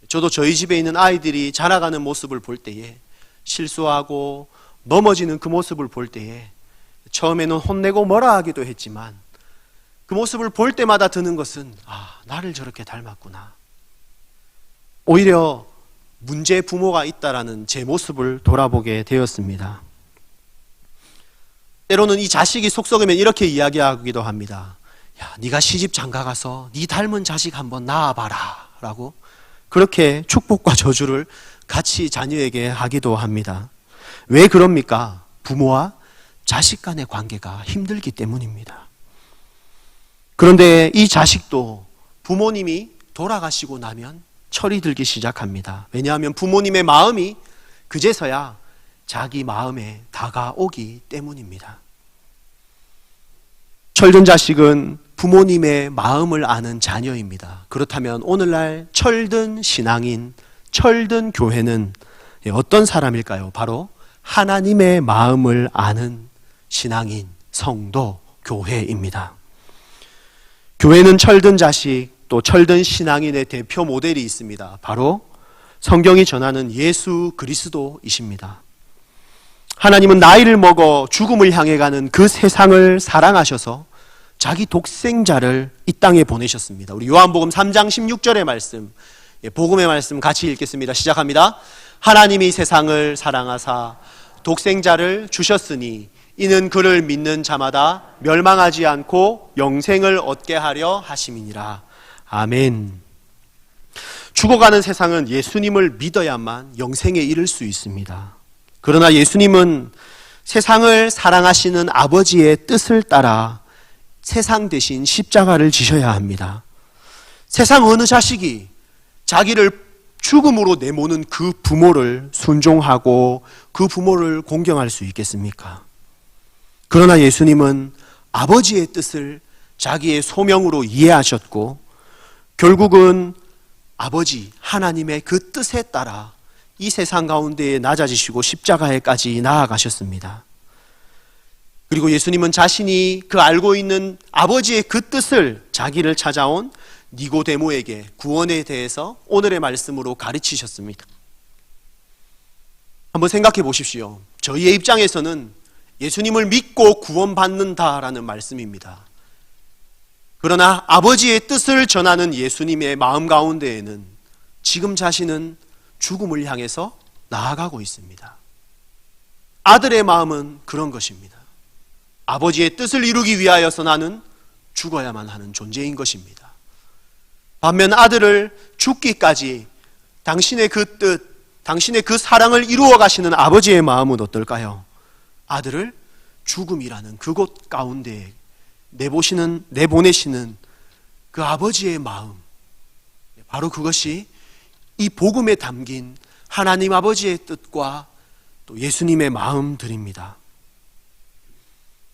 저도 저희 집에 있는 아이들이 자라가는 모습을 볼 때에, 실수하고 넘어지는 그 모습을 볼 때에 처음에는 혼내고 뭐라 하기도 했지만 그 모습을 볼 때마다 드는 것은 나를 저렇게 닮았구나. 오히려 문제 부모가 있다라는 제 모습을 돌아보게 되었습니다. 때로는 이 자식이 속 썩으면 이렇게 이야기하기도 합니다. 야, 네가 시집 장가 가서 네 닮은 자식 한번 낳아봐라 라고 그렇게 축복과 저주를 같이 자녀에게 하기도 합니다. 왜 그럽니까? 부모와 자식 간의 관계가 힘들기 때문입니다. 그런데 이 자식도 부모님이 돌아가시고 나면 철이 들기 시작합니다. 왜냐하면 부모님의 마음이 그제서야 자기 마음에 다가오기 때문입니다. 철든 자식은 부모님의 마음을 아는 자녀입니다. 그렇다면 오늘날 철든 신앙인, 철든 교회는 어떤 사람일까요? 바로 하나님의 마음을 아는 신앙인, 성도, 교회입니다. 교회는 철든 자식, 또 철든 신앙인의 대표 모델이 있습니다. 바로 성경이 전하는 예수 그리스도이십니다. 하나님은 나이를 먹어 죽음을 향해 가는 그 세상을 사랑하셔서 자기 독생자를 이 땅에 보내셨습니다. 우리 요한복음 3장 16절의 말씀, 복음의 말씀 같이 읽겠습니다. 시작합니다. 하나님이 세상을 사랑하사 독생자를 주셨으니 이는 그를 믿는 자마다 멸망하지 않고 영생을 얻게 하려 하심이니라. 아멘. 죽어가는 세상은 예수님을 믿어야만 영생에 이를 수 있습니다. 그러나 예수님은 세상을 사랑하시는 아버지의 뜻을 따라 세상 대신 십자가를 지셔야 합니다. 세상 어느 자식이 자기를 죽음으로 내모는 그 부모를 순종하고 그 부모를 공경할 수 있겠습니까? 그러나 예수님은 아버지의 뜻을 자기의 소명으로 이해하셨고 결국은 아버지 하나님의 그 뜻에 따라 이 세상 가운데에 낮아지시고 십자가에까지 나아가셨습니다. 그리고 예수님은 자신이 그 알고 있는 아버지의 그 뜻을 자기를 찾아온 니고데모에게 구원에 대해서 오늘의 말씀으로 가르치셨습니다. 한번 생각해 보십시오. 저희의 입장에서는 예수님을 믿고 구원받는다라는 말씀입니다. 그러나 아버지의 뜻을 전하는 예수님의 마음 가운데에는 지금 자신은 죽음을 향해서 나아가고 있습니다. 아들의 마음은 그런 것입니다. 아버지의 뜻을 이루기 위하여서 나는 죽어야만 하는 존재인 것입니다. 반면 아들을 죽기까지 당신의 그 뜻, 당신의 그 사랑을 이루어 가시는 아버지의 마음은 어떨까요? 아들을 죽음이라는 그곳 가운데 내보내시는 그 아버지의 마음, 바로 그것이 이 복음에 담긴 하나님 아버지의 뜻과 또 예수님의 마음들입니다.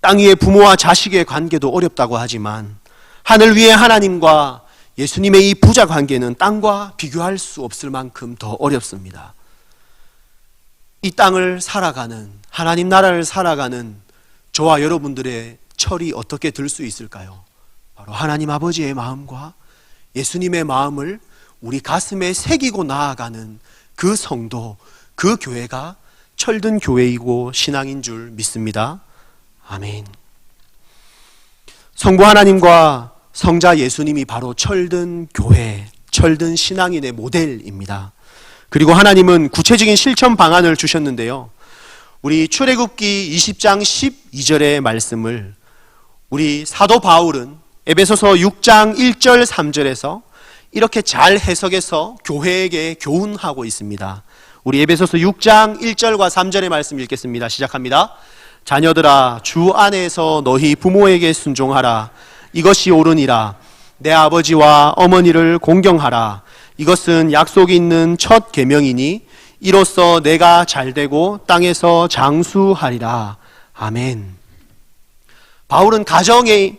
땅 위의 부모와 자식의 관계도 어렵다고 하지만 하늘 위의 하나님과 예수님의 이 부자 관계는 땅과 비교할 수 없을 만큼 더 어렵습니다. 이 땅을 살아가는, 하나님 나라를 살아가는 저와 여러분들의 철이 어떻게 들 수 있을까요? 바로 하나님 아버지의 마음과 예수님의 마음을 우리 가슴에 새기고 나아가는 그 성도, 그 교회가 철든 교회이고 신앙인 줄 믿습니다. 아멘. 성부 하나님과 성자 예수님이 바로 철든 교회, 철든 신앙인의 모델입니다. 그리고 하나님은 구체적인 실천 방안을 주셨는데요. 우리 출애굽기 20장 12절의 말씀을 우리 사도 바울은 에베소서 6장 1절 3절에서 이렇게 잘 해석해서 교회에게 교훈하고 있습니다. 우리 에베소서 6장 1절과 3절의 말씀 읽겠습니다. 시작합니다. 자녀들아 주 안에서 너희 부모에게 순종하라. 이것이 옳으니라. 내 아버지와 어머니를 공경하라. 이것은 약속이 있는 첫 계명이니 이로써 내가 잘되고 땅에서 장수하리라. 아멘. 바울은 가정에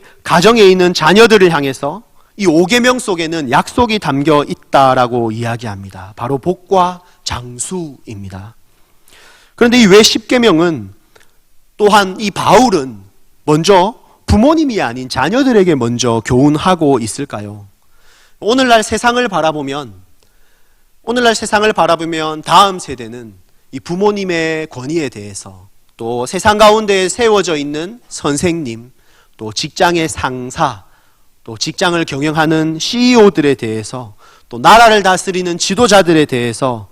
있는 자녀들을 향해서 이 5계명 속에는 약속이 담겨 있다라고 이야기합니다. 바로 복과 장수입니다. 그런데 이 왜 10계명은 또한 이 바울은 먼저 부모님이 아닌 자녀들에게 먼저 교훈하고 있을까요? 오늘날 세상을 바라보면 다음 세대는 이 부모님의 권위에 대해서, 또 세상 가운데 세워져 있는 선생님, 또 직장의 상사, 또 직장을 경영하는 CEO들에 대해서, 또 나라를 다스리는 지도자들에 대해서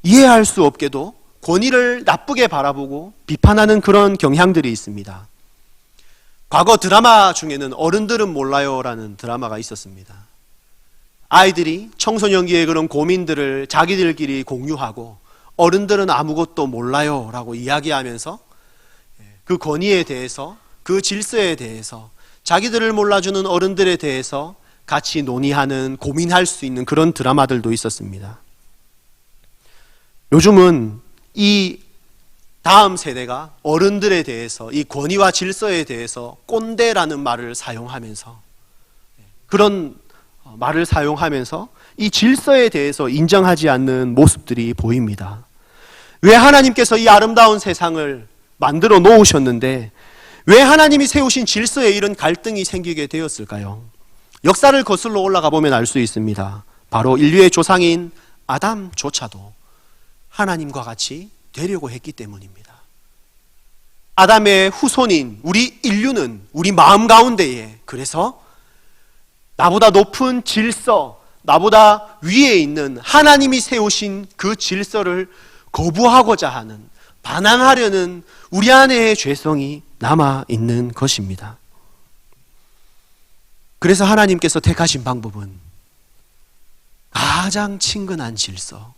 이해할 수 없게도 권위를 나쁘게 바라보고 비판하는 그런 경향들이 있습니다. 과거 드라마 중에는 어른들은 몰라요라는 드라마가 있었습니다. 아이들이 청소년기의 그런 고민들을 자기들끼리 공유하고 어른들은 아무것도 몰라요 라고 이야기하면서 그 권위에 대해서, 그 질서에 대해서, 자기들을 몰라주는 어른들에 대해서 같이 논의하는, 고민할 수 있는 그런 드라마들도 있었습니다. 요즘은 이 다음 세대가 어른들에 대해서, 이 권위와 질서에 대해서 꼰대라는 말을 사용하면서, 그런 말을 사용하면서 이 질서에 대해서 인정하지 않는 모습들이 보입니다. 왜 하나님께서 이 아름다운 세상을 만들어 놓으셨는데 왜 하나님이 세우신 질서에 이런 갈등이 생기게 되었을까요? 역사를 거슬러 올라가 보면 알 수 있습니다. 바로 인류의 조상인 아담조차도 하나님과 같이 되려고 했기 때문입니다. 아담의 후손인 우리 인류는 우리 마음 가운데에, 그래서 나보다 높은 질서, 나보다 위에 있는 하나님이 세우신 그 질서를 거부하고자 하는, 반항하려는 우리 안에의 죄성이 남아있는 것입니다. 그래서 하나님께서 택하신 방법은 가장 친근한 질서,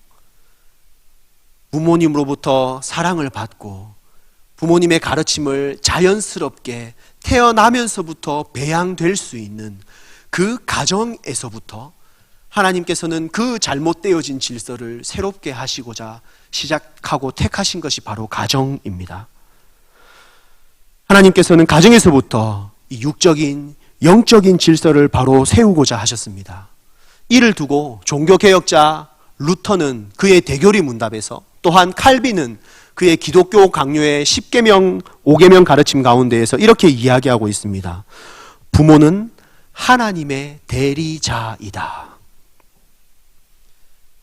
부모님으로부터 사랑을 받고 부모님의 가르침을 자연스럽게 태어나면서부터 배양될 수 있는 그 가정에서부터 하나님께서는 그 잘못되어진 질서를 새롭게 하시고자 시작하고 택하신 것이 바로 가정입니다. 하나님께서는 가정에서부터 이 육적인, 영적인 질서를 바로 세우고자 하셨습니다. 이를 두고 종교개혁자 루터는 그의 대교리 문답에서, 또한 칼빈은 그의 기독교 강요의 10계명, 5계명 가르침 가운데에서 이렇게 이야기하고 있습니다. 부모는 하나님의 대리자이다.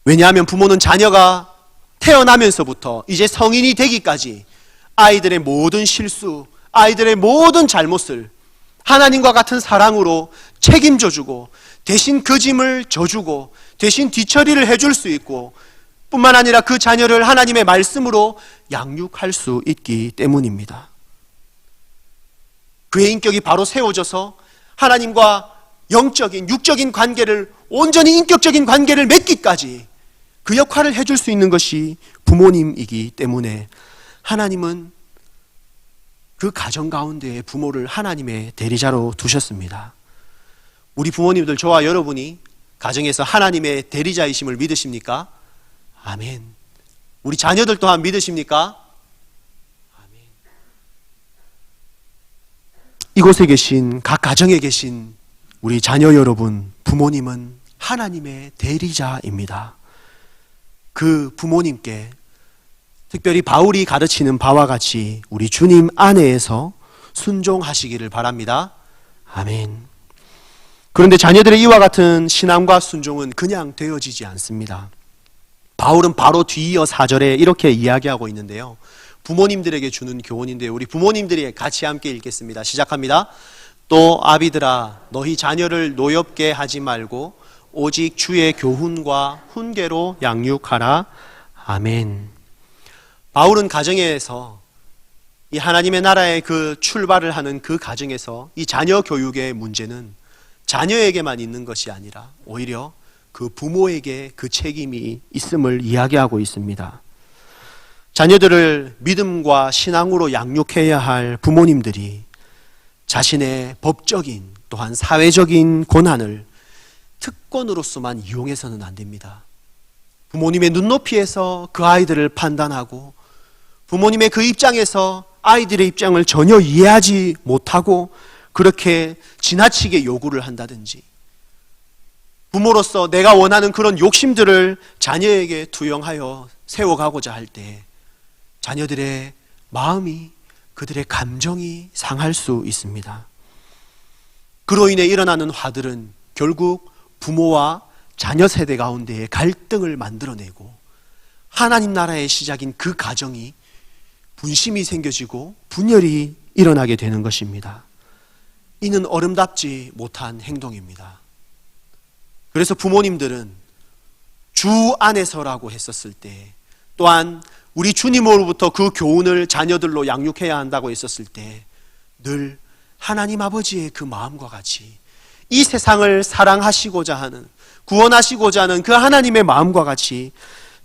왜냐하면 부모는 자녀가 태어나면서부터 이제 성인이 되기까지 아이들의 모든 실수, 아이들의 모든 잘못을 하나님과 같은 사랑으로 책임져주고 대신 그 짐을 져주고 대신 뒤처리를 해줄 수 있고, 뿐만 아니라 그 자녀를 하나님의 말씀으로 양육할 수 있기 때문입니다. 그의 인격이 바로 세워져서 하나님과 영적인, 육적인 관계를, 온전히 인격적인 관계를 맺기까지 그 역할을 해줄 수 있는 것이 부모님이기 때문에 하나님은 그 가정 가운데에 부모를 하나님의 대리자로 두셨습니다. 우리 부모님들, 저와 여러분이 가정에서 하나님의 대리자이심을 믿으십니까? 아멘. 우리 자녀들 또한 믿으십니까? 아멘. 이곳에 계신, 각 가정에 계신 우리 자녀 여러분, 부모님은 하나님의 대리자입니다. 그 부모님께 특별히 바울이 가르치는 바와 같이 우리 주님 안에서 순종하시기를 바랍니다. 아멘. 그런데 자녀들의 이와 같은 신앙과 순종은 그냥 되어지지 않습니다. 바울은 바로 뒤이어 4절에 이렇게 이야기하고 있는데요. 부모님들에게 주는 교훈인데요. 우리 부모님들이 같이 함께 읽겠습니다. 시작합니다. 또 아비들아, 너희 자녀를 노엽게 하지 말고 오직 주의 교훈과 훈계로 양육하라. 아멘. 바울은 가정에서, 이 하나님의 나라의 그 출발을 하는 그 가정에서 이 자녀 교육의 문제는 자녀에게만 있는 것이 아니라 오히려 그 부모에게 그 책임이 있음을 이야기하고 있습니다. 자녀들을 믿음과 신앙으로 양육해야 할 부모님들이 자신의 법적인, 또한 사회적인 권한을 특권으로서만 이용해서는 안 됩니다. 부모님의 눈높이에서 그 아이들을 판단하고 부모님의 그 입장에서 아이들의 입장을 전혀 이해하지 못하고 그렇게 지나치게 요구를 한다든지, 부모로서 내가 원하는 그런 욕심들을 자녀에게 투영하여 세워가고자 할 때 자녀들의 마음이, 그들의 감정이 상할 수 있습니다. 그로 인해 일어나는 화들은 결국 부모와 자녀 세대 가운데에 갈등을 만들어내고 하나님 나라의 시작인 그 가정이 분심이 생겨지고 분열이 일어나게 되는 것입니다. 이는 어름답지 못한 행동입니다. 그래서 부모님들은 주 안에서라고 했었을 때, 또한 우리 주님으로부터 그 교훈을 자녀들로 양육해야 한다고 했었을 때 늘 하나님 아버지의 그 마음과 같이 이 세상을 사랑하시고자 하는, 구원하시고자 하는 그 하나님의 마음과 같이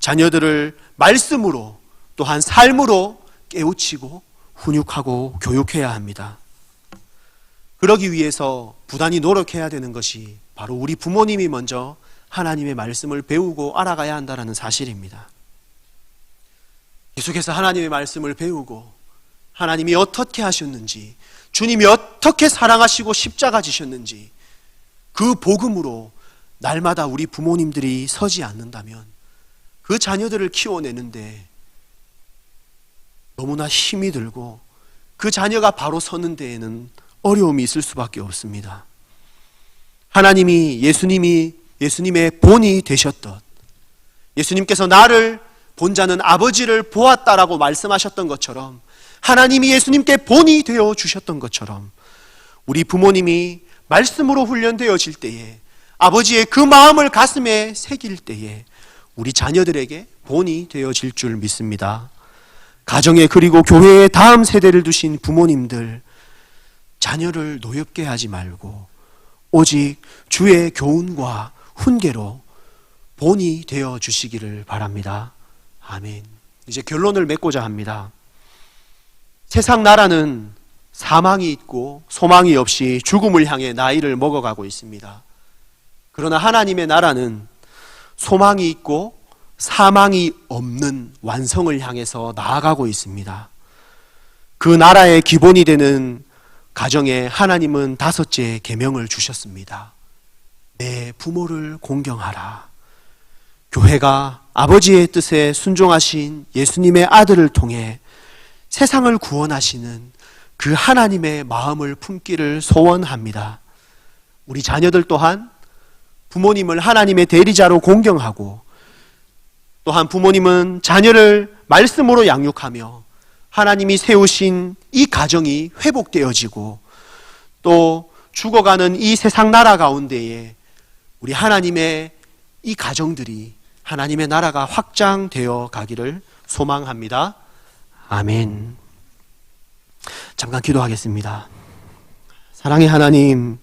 자녀들을 말씀으로 또한 삶으로 깨우치고 훈육하고 교육해야 합니다. 그러기 위해서 부단히 노력해야 되는 것이 바로 우리 부모님이 먼저 하나님의 말씀을 배우고 알아가야 한다는 사실입니다. 계속해서 하나님의 말씀을 배우고 하나님이 어떻게 하셨는지, 주님이 어떻게 사랑하시고 십자가 지셨는지 그 복음으로 날마다 우리 부모님들이 서지 않는다면 그 자녀들을 키워내는데 너무나 힘이 들고 그 자녀가 바로 서는 데에는 어려움이 있을 수밖에 없습니다. 하나님이 예수님의 본이 되셨던, 예수님께서 나를 본 자는 아버지를 보았다라고 말씀하셨던 것처럼, 하나님이 예수님께 본이 되어 주셨던 것처럼 우리 부모님이 말씀으로 훈련되어질 때에, 아버지의 그 마음을 가슴에 새길 때에 우리 자녀들에게 본이 되어질 줄 믿습니다. 가정에 그리고 교회에 다음 세대를 두신 부모님들, 자녀를 노엽게 하지 말고 오직 주의 교훈과 훈계로 본이 되어 주시기를 바랍니다. 아멘. 이제 결론을 맺고자 합니다. 세상 나라는 사망이 있고 소망이 없이 죽음을 향해 나이를 먹어가고 있습니다. 그러나 하나님의 나라는 소망이 있고 사망이 없는 완성을 향해서 나아가고 있습니다. 그 나라의 기본이 되는 가정에 하나님은 5째 계명을 주셨습니다. 내 부모를 공경하라. 교회가 아버지의 뜻에 순종하신 예수님의 아들을 통해 세상을 구원하시는 그 하나님의 마음을 품기를 소원합니다. 우리 자녀들 또한 부모님을 하나님의 대리자로 공경하고, 또한 부모님은 자녀를 말씀으로 양육하며 하나님이 세우신 이 가정이 회복되어지고, 또 죽어가는 이 세상 나라 가운데에 우리 하나님의 이 가정들이, 하나님의 나라가 확장되어 가기를 소망합니다. 아멘. 잠깐 기도하겠습니다. 사랑의 하나님,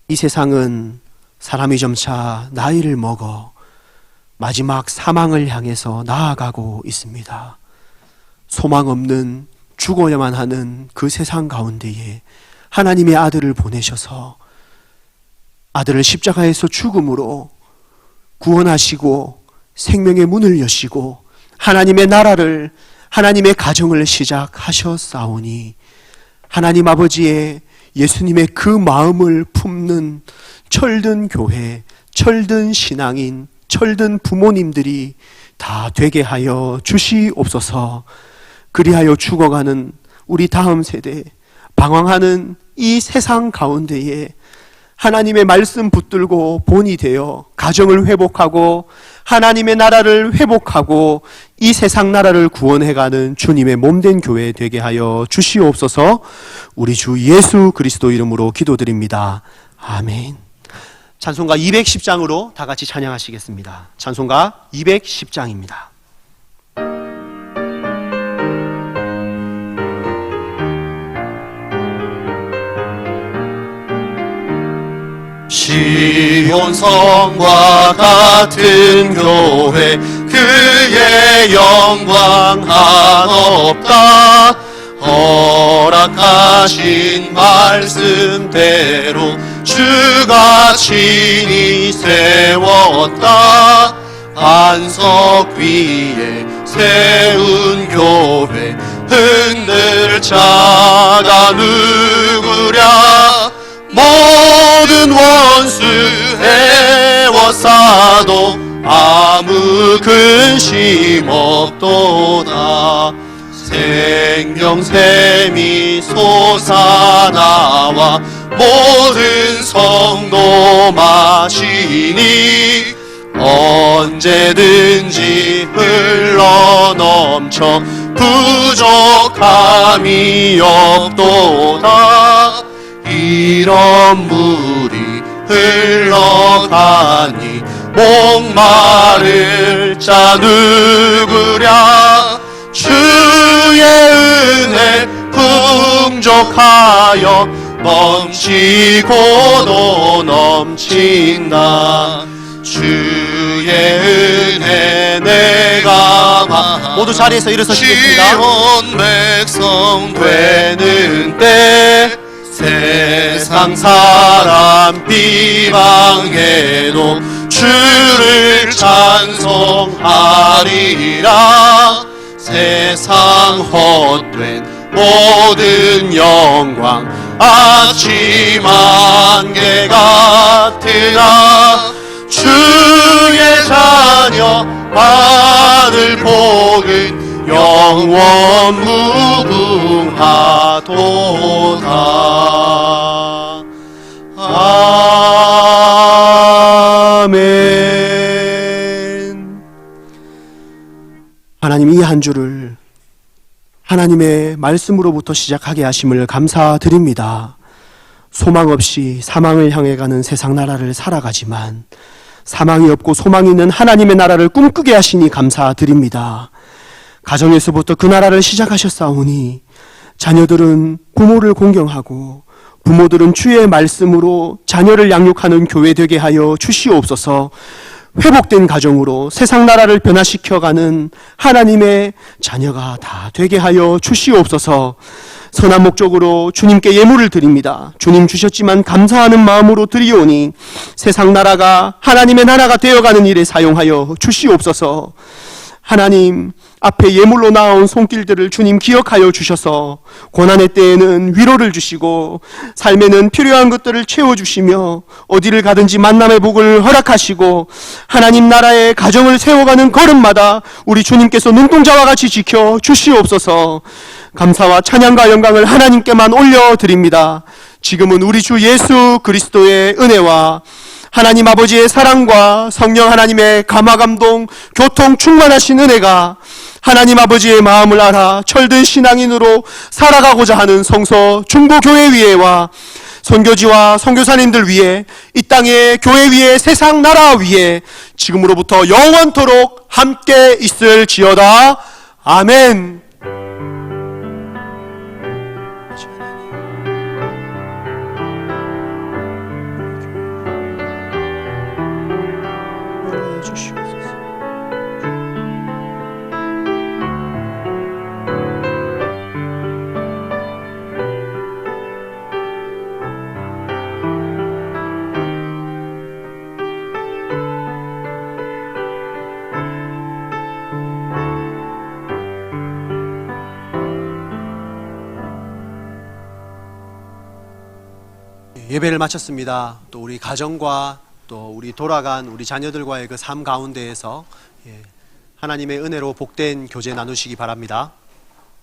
이 세상은 사람이 점차 나이를 먹어 마지막 사망을 향해서 나아가고 있습니다. 소망 없는, 죽어야만 하는 그 세상 가운데에 하나님의 아들을 보내셔서 아들을 십자가에서 죽음으로 구원하시고 생명의 문을 여시고 하나님의 나라를, 하나님의 가정을 시작하셨사오니 하나님 아버지의 예수님의 그 마음을 품는 철든 교회, 철든 신앙인, 철든 부모님들이 다 되게 하여 주시옵소서. 그리하여 죽어가는 우리 다음 세대, 방황하는 이 세상 가운데에 하나님의 말씀 붙들고 본이 되어 가정을 회복하고 하나님의 나라를 회복하고 이 세상 나라를 구원해가는 주님의 몸된 교회 되게 하여 주시옵소서. 우리 주 예수 그리스도 이름으로 기도드립니다. 아멘. 찬송가 210장으로 다 같이 찬양하시겠습니다. 찬송가 210장입니다. 시온 성과 같은 교회, 그의 영광 한없다. 허락하신 말씀대로 주가 친히 세웠다. 반석 위에 세운 교회, 흔들 자가 누구랴. 모든 원수 애워싸도 아무 근심 없도다. 생명샘이 솟아나와 모든 성도 마시니 언제든지 흘러넘쳐 부족함이 없도다. 이런 물이 흘러가니 목마를 자 누구랴. 주의 은혜 풍족하여 넘치고도 넘친다. 주의 은혜 내가 모두 자리에서 일어서시겠습니다. 시온 백성 되는 때 세상 사람 비방해도 주를 찬송하리라. 세상 헛된 모든 영광 아침 안개 같으나 주의 자녀 받을 복은 영원 무궁하도다. 아멘. 하나님, 이 한 주를 하나님의 말씀으로부터 시작하게 하심을 감사드립니다. 소망 없이 사망을 향해 가는 세상 나라를 살아가지만 사망이 없고 소망이 있는 하나님의 나라를 꿈꾸게 하시니 감사드립니다. 가정에서부터 그 나라를 시작하셨사오니 자녀들은 부모를 공경하고 부모들은 주의 말씀으로 자녀를 양육하는 교회 되게 하여 주시옵소서. 회복된 가정으로 세상 나라를 변화시켜가는 하나님의 자녀가 다 되게 하여 주시옵소서. 선한 목적으로 주님께 예물을 드립니다. 주님 주셨지만 감사하는 마음으로 드리오니 세상 나라가 하나님의 나라가 되어가는 일에 사용하여 주시옵소서. 하나님, 앞에 예물로 나온 손길들을 주님 기억하여 주셔서 고난의 때에는 위로를 주시고 삶에는 필요한 것들을 채워주시며 어디를 가든지 만남의 복을 허락하시고 하나님 나라의 가정을 세워가는 걸음마다 우리 주님께서 눈동자와 같이 지켜 주시옵소서. 감사와 찬양과 영광을 하나님께만 올려드립니다. 지금은 우리 주 예수 그리스도의 은혜와 하나님 아버지의 사랑과 성령 하나님의 감화감동 교통 충만하신 은혜가 하나님 아버지의 마음을 알아 철든 신앙인으로 살아가고자 하는 성서 중보교회위에와 선교지와 선교사님들 위에 이 땅의 교회 위에 세상 나라 위에 지금으로부터 영원토록 함께 있을지어다. 아멘. 예배를 마쳤습니다. 또 우리 가정과 또 우리 돌아간 우리 자녀들과의 그 삶 가운데에서 하나님의 은혜로 복된 교제 나누시기 바랍니다.